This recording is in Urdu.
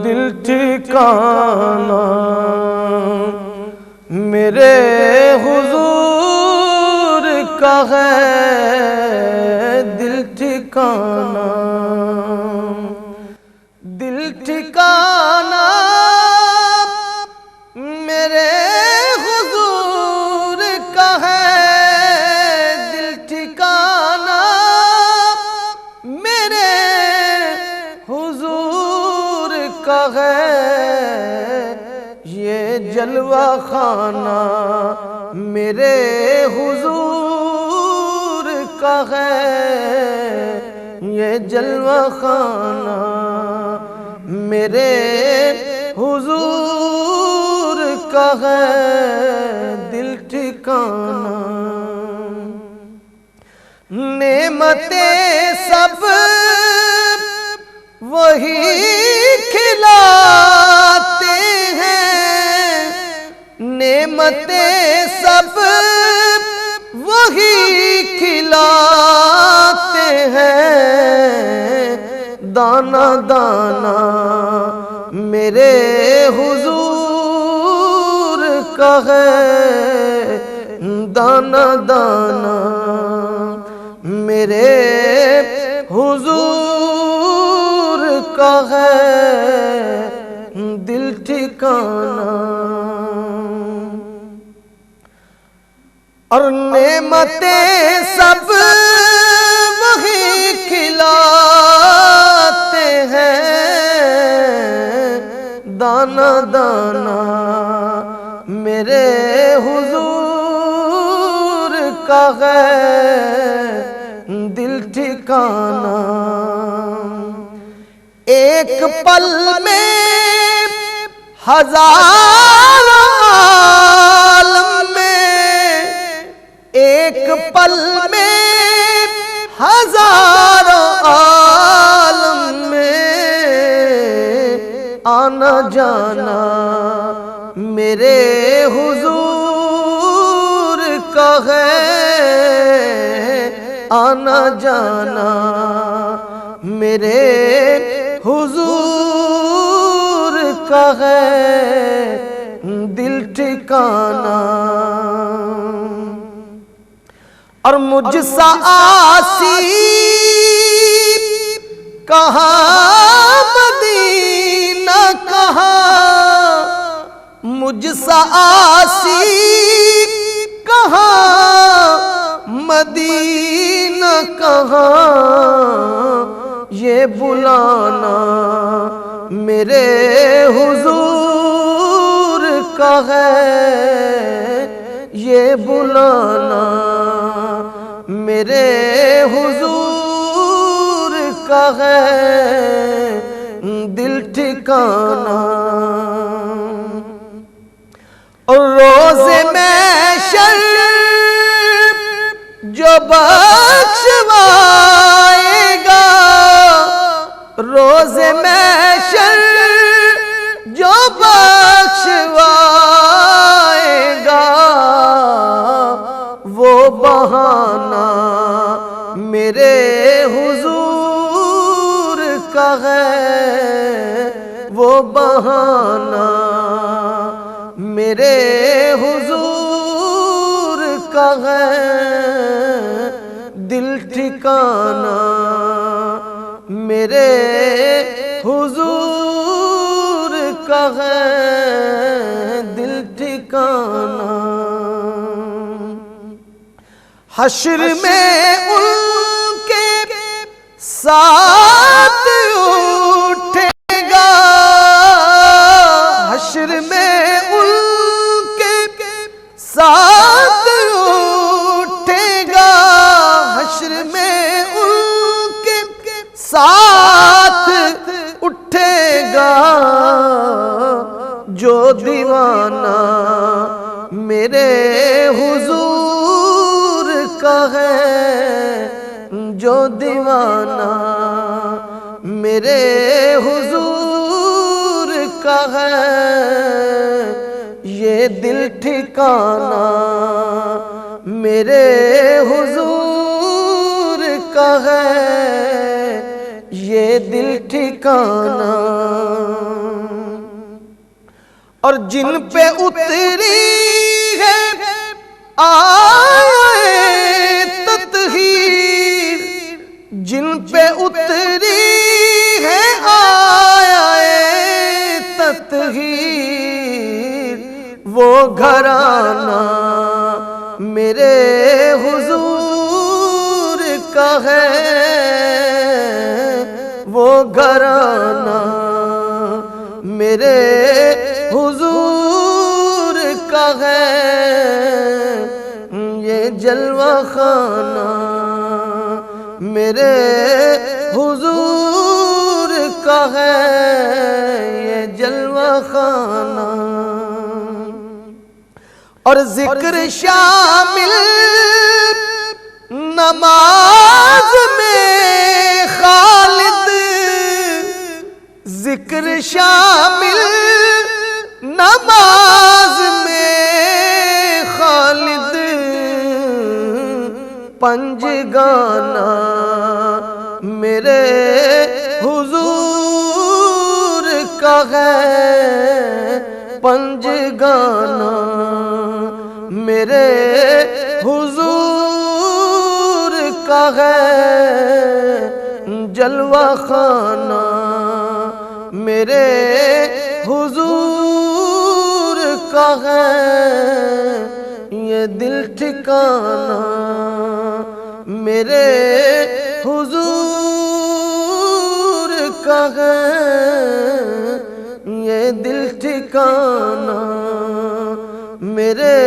دل ٹھکانا میرے حضور کا ہے، دل ٹھکانا، دل ٹھکانا میرے حضور کا ہے، دل ٹھکانا میرے حضور کا ہے، یہ جلوہ خانہ میرے حضور کا ہے، یہ جلوہ خانہ میرے حضور کا ہے، دل ٹھکانا۔ نعمتیں سب وہی کھلاتے ہیں، نعمتیں سب وہی کھلاتے ہیں، دانا دانا میرے حضور کا ہے، دانا دانا میرے حضور کا ہے، دل ٹھکانا۔ اور نعمتیں سب وہی کھلاتے ہیں، دانا دانا میرے حضور کا ہے، دل ٹھکانا۔ ایک پل میں ہزار عالم میں، ایک پل میں ہزار عالم میں، آنا جانا میرے حضور کا ہے، آنا جانا میرے حضور کا ہے، دل ٹھکانا۔ اور مجھ سا آسی کہاں مدینہ کہاں، مجھ سا آسی کہاں مدینہ کہاں، یہ بلانا میرے حضور کا ہے، یہ بلانا میرے حضور کا ہے، دل ٹھکانا۔ اور روز محشر جو بخشوائے گا، روز محشر جو بخشوائے گا، وہ بہانہ میرے حضور کا ہے، وہ بہانہ میرے حضور کا ہے، دل ٹھکانا میرے حضور کا ہے، دل ٹھکانا۔ حشر میں ان کے ساتھ اٹھے گا، حشر میں ان کے ساتھ اٹھے گا، حشر میں ان کے ساتھ اٹھے گا، جو دیوانہ میرے حضور کا ہے، جو دیوانہ میرے حضور کا ہے، یہ دل ٹھکانا میرے حضور کا ہے، یہ دل ٹھکانا، اور جن پہ اتری ہے آیت تطہیر، جن پہ اتری ہے آیت تطہیر، وہ گھرانہ میرے حضور کا ہے، وہ گھرانہ میرے حضور کا ہے، یہ جلوہ خانہ میرے حضور کا ہے، یہ جلوہ خانہ۔ اور ذکر شامل نماز میں خالد، ذکر شامل نماز میں خالد، پنج گانا میرے حضور کا ہے، پنج گانا میرے حضور کا ہے، جلوہ خانہ میرے حضور کا ہے، یہ دل ٹھکانا میرے حضور کا ہے، یہ دل ٹھکانا میرے